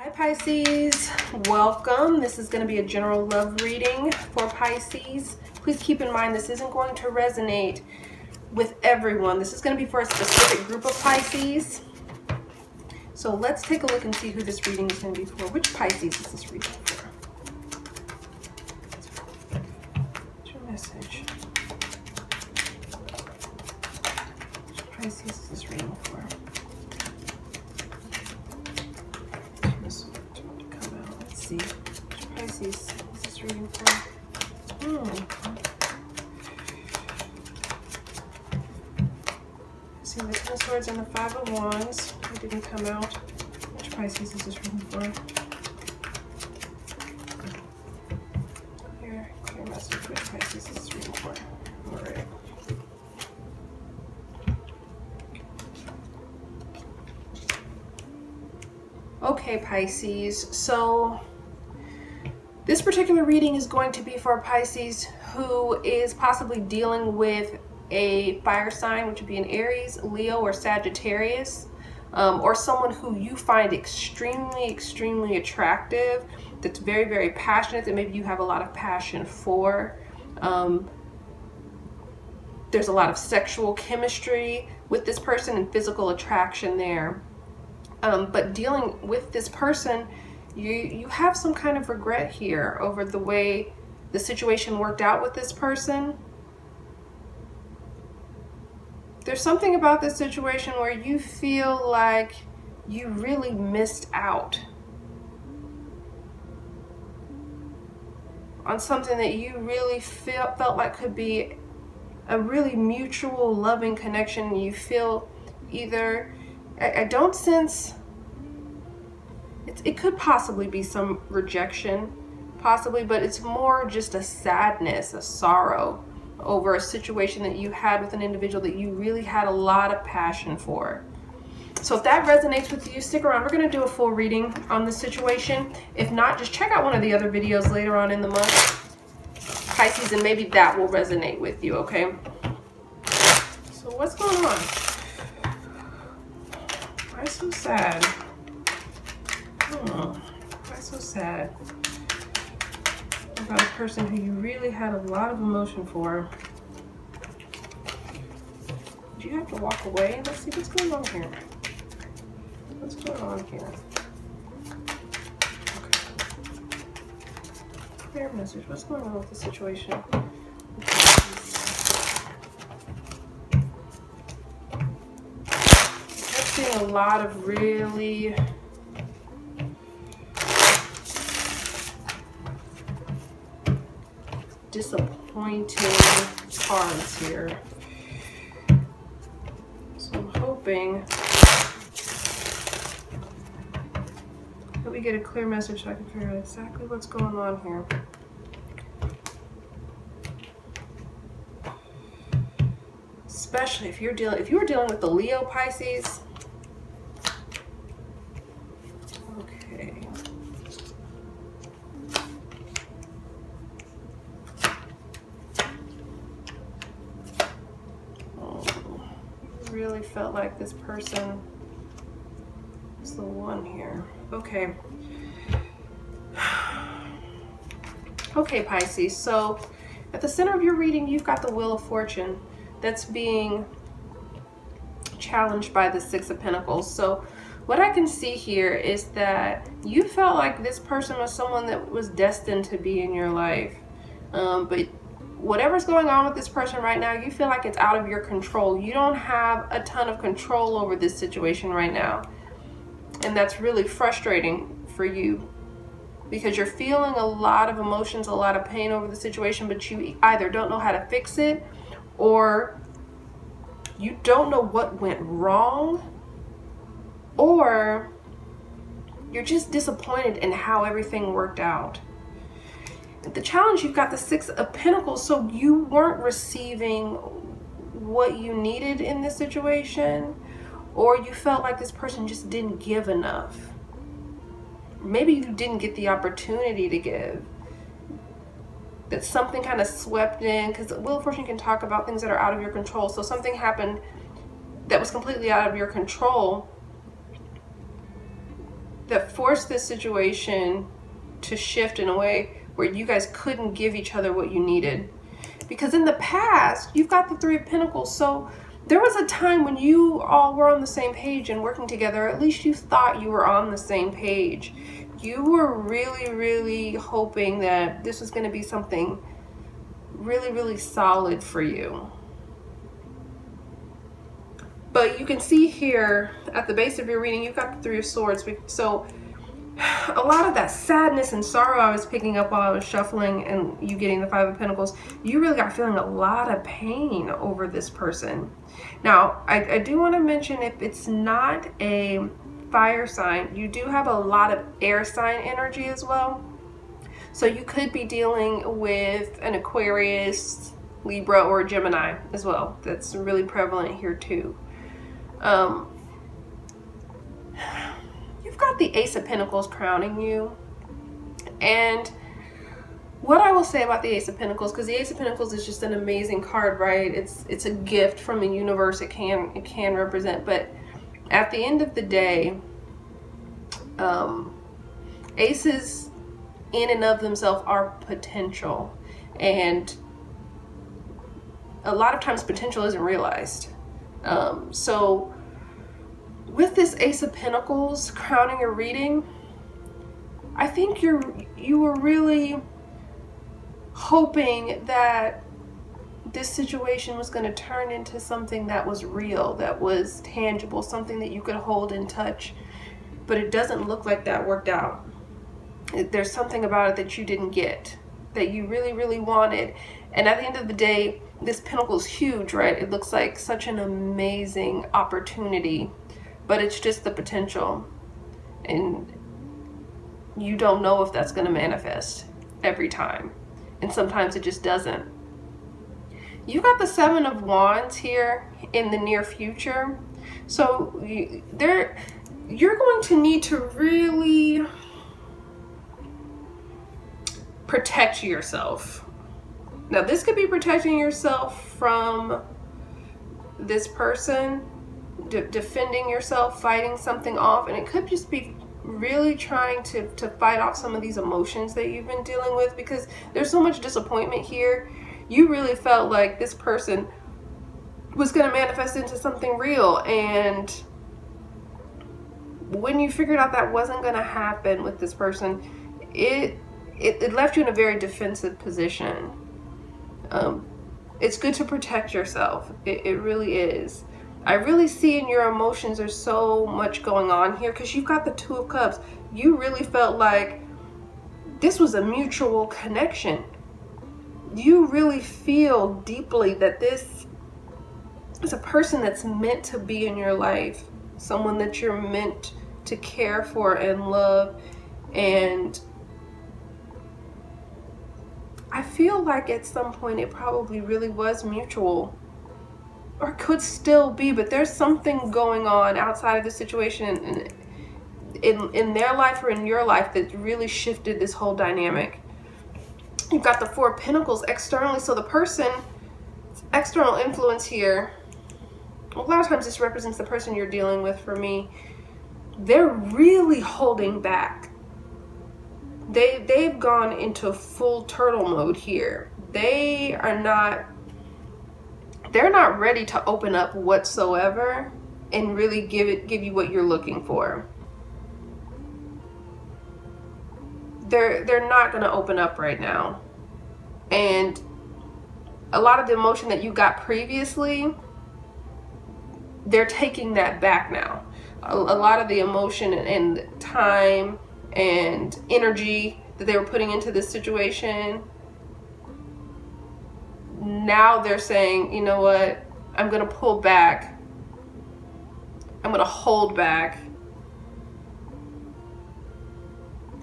Hi Pisces, welcome. This is going to be a general love reading for Pisces. Please keep in mind this isn't going to resonate with everyone. This is going to be for a specific group of Pisces. So let's take a look and see who this reading is going to be for. Which Pisces is this reading for? What's your message? Which Pisces is this reading for? Which Pisces is this reading for? See the Ten of Swords and the Five of Wands. It didn't come out. Which Pisces is this reading for? Clear message. Which Pisces is this reading for? Alright. Okay, Pisces. So this particular reading is going to be for Pisces who is possibly dealing with a fire sign, which would be an Aries, Leo, or Sagittarius, or someone who you find extremely attractive, that's very passionate, that maybe you have a lot of passion for. There's a lot of sexual chemistry with this person and physical attraction there. But dealing with this person, you have some kind of regret here over the way the situation worked out with this person. There's something about this situation where you feel like you really missed out on something that you really felt like could be a really mutual loving connection. You feel either, I don't sense, it could possibly be some rejection, possibly, but it's more just a sadness, a sorrow over a situation that you had with an individual that you really had a lot of passion for. So if that resonates with you, stick around. We're going to do a full reading on this situation. If not, just check out one of the other videos later on in the month, Pisces, and maybe that will resonate with you, okay? So what's going on? Why so sad? Why so sad about a person who you really had a lot of emotion for? Did you have to walk away? Let's see what's going on here. What's going on here? Okay. Clear message. What's going on with the situation? I'm seeing a lot of really disappointing cards here. So I'm hoping that we get a clear message so I can figure out exactly what's going on here. Especially if you were dealing with the Leo Pisces. Okay. Really felt like this person is the one here. Okay. Okay, Pisces. So at the center of your reading, you've got the Wheel of Fortune that's being challenged by the Six of Pentacles. So what I can see here is that you felt like this person was someone that was destined to be in your life. But whatever's going on with this person right now, you feel like it's out of your control. You don't have a ton of control over this situation right now. And that's really frustrating for you because you're feeling a lot of emotions, a lot of pain over the situation, but you either don't know how to fix it or you don't know what went wrong, or you're just disappointed in how everything worked out. The challenge, you've got the Six of Pentacles, so you weren't receiving what you needed in this situation, or you felt like this person just didn't give enough. Maybe you didn't get the opportunity to give. That something kind of swept in, because Wheel of Fortune can talk about things that are out of your control. So something happened that was completely out of your control that forced this situation to shift in a way where you guys couldn't give each other what you needed. Because in the past, you've got the Three of Pentacles, so there was a time when you all were on the same page and working together. At least you thought you were on the same page. You were really, really hoping that this was going to be something really, really solid for you. But you can see here at the base of your reading, you've got the Three of Swords. So a lot of that sadness and sorrow I was picking up while I was shuffling and you getting the Five of Pentacles, you really got feeling a lot of pain over this person. Now, I do want to mention, if it's not a fire sign, you do have a lot of air sign energy as well. So you could be dealing with an Aquarius, Libra, or Gemini as well. That's really prevalent here too. You've got the Ace of Pentacles crowning you. And what I will say about the Ace of Pentacles, because the Ace of Pentacles is just an amazing card, right? It's a gift from the universe. It can represent, but at the end of the day, aces in and of themselves are potential, and a lot of times potential isn't realized. So with this Ace of Pentacles crowning your reading, I think you were really hoping that this situation was going to turn into something that was real, that was tangible, something that you could hold and touch. But it doesn't look like that worked out. There's something about it that you didn't get, that you really, really wanted. And at the end of the day, this pentacle is huge, right? It looks like such an amazing opportunity, but it's just the potential. And you don't know if that's going to manifest every time. And sometimes it just doesn't. You got the Seven of Wands here in the near future. So you're going to need to really protect yourself. Now, this could be protecting yourself from this person, defending yourself, fighting something off, and it could just be really trying to fight off some of these emotions that you've been dealing with, because there's so much disappointment here. You really felt like this person was going to manifest into something real, and when you figured out that wasn't going to happen with this person, it left you in a very defensive position. It's good to protect yourself. It really is. I really see in your emotions there's so much going on here, because you've got the Two of Cups. You really felt like this was a mutual connection. You really feel deeply that this is a person that's meant to be in your life, someone that you're meant to care for and love. And I feel like at some point it probably really was mutual, or could still be, but there's something going on outside of the situation in their life or in your life that really shifted this whole dynamic. You've got the Four of Pentacles externally, so the person, external influence here, a lot of times this represents the person you're dealing with. For me, they're really holding back. They've gone into full turtle mode here. They're not ready to open up whatsoever and really give you what you're looking for. They're not going to open up right now. And a lot of the emotion that you got previously, they're taking that back now. A lot of the emotion and time and energy that they were putting into this situation, now they're saying, you know what, I'm going to pull back. I'm going to hold back.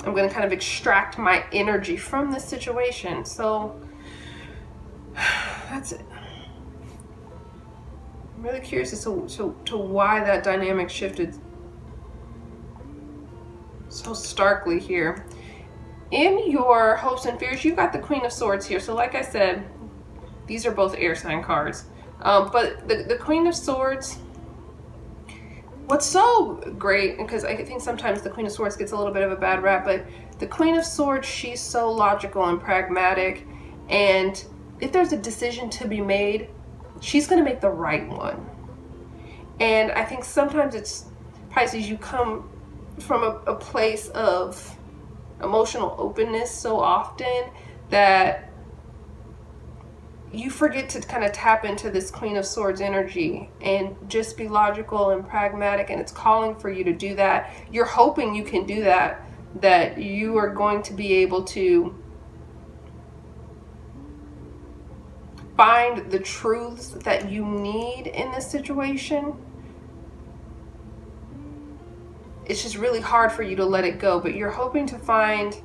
I'm going to kind of extract my energy from this situation. So that's it. I'm really curious as to why that dynamic shifted so starkly here. In your hopes and fears, you've got the Queen of Swords here. So like I said, these are both air sign cards. But the Queen of Swords, what's so great, because I think sometimes the Queen of Swords gets a little bit of a bad rap, but the Queen of Swords, she's so logical and pragmatic, and if there's a decision to be made, she's going to make the right one. And I think sometimes it's, Pisces, you come from a place of emotional openness so often that you forget to kind of tap into this Queen of Swords energy and just be logical and pragmatic, and it's calling for you to do that. You're hoping you can do that, that you are going to be able to find the truths that you need in this situation. It's just really hard for you to let it go, but you're hoping to find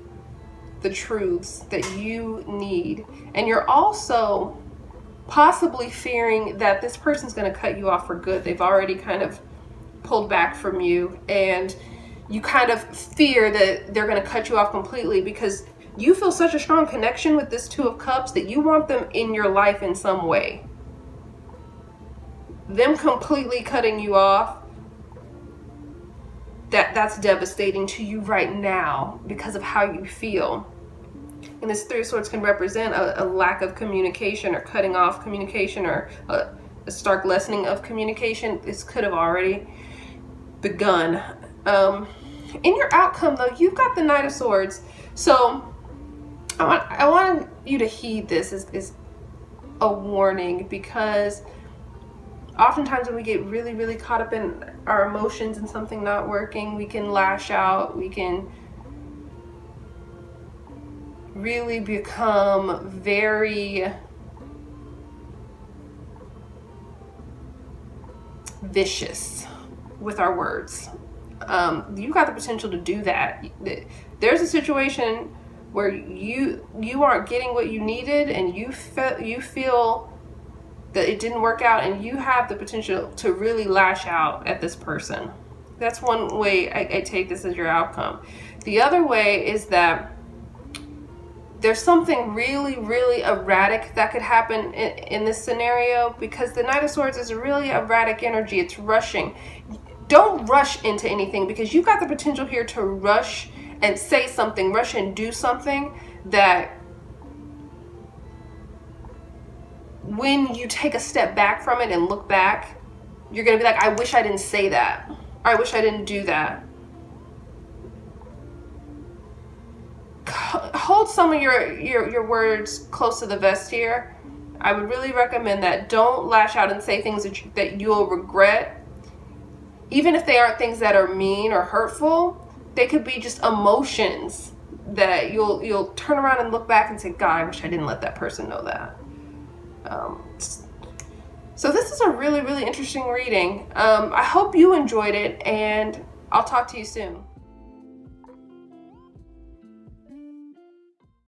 the truths that you need. And you're also possibly fearing that this person's going to cut you off for good. They've already kind of pulled back from you, and you kind of fear that they're going to cut you off completely because you feel such a strong connection with this Two of Cups that you want them in your life in some way. Them completely cutting you off, that's devastating to you right now because of how you feel. And this Three of Swords can represent a lack of communication, or cutting off communication, or a stark lessening of communication. This could have already begun. In your outcome, though, you've got the Knight of Swords. So I want you to heed this as a warning, because oftentimes when we get really, really caught up in our emotions and something not working, we can lash out, we can really become very vicious with our words. You got the potential to do that. There's a situation where you aren't getting what you needed, and you feel that it didn't work out, and you have the potential to really lash out at this person. That's one way I take this as your outcome. The other way is that there's something really, really erratic that could happen in this scenario, because the Knight of Swords is a really erratic energy. It's rushing. Don't rush into anything, because you've got the potential here to rush and say something, rush and do something that when you take a step back from it and look back, you're going to be like, I wish I didn't say that. Or I wish I didn't do that. Hold some of your words close to the vest here. I would really recommend that. Don't lash out and say things that you'll regret. Even if they aren't things that are mean or hurtful, they could be just emotions that you'll turn around and look back and say, God, I wish I didn't let that person know that. So this is a really, really interesting reading. I hope you enjoyed it, and I'll talk to you soon.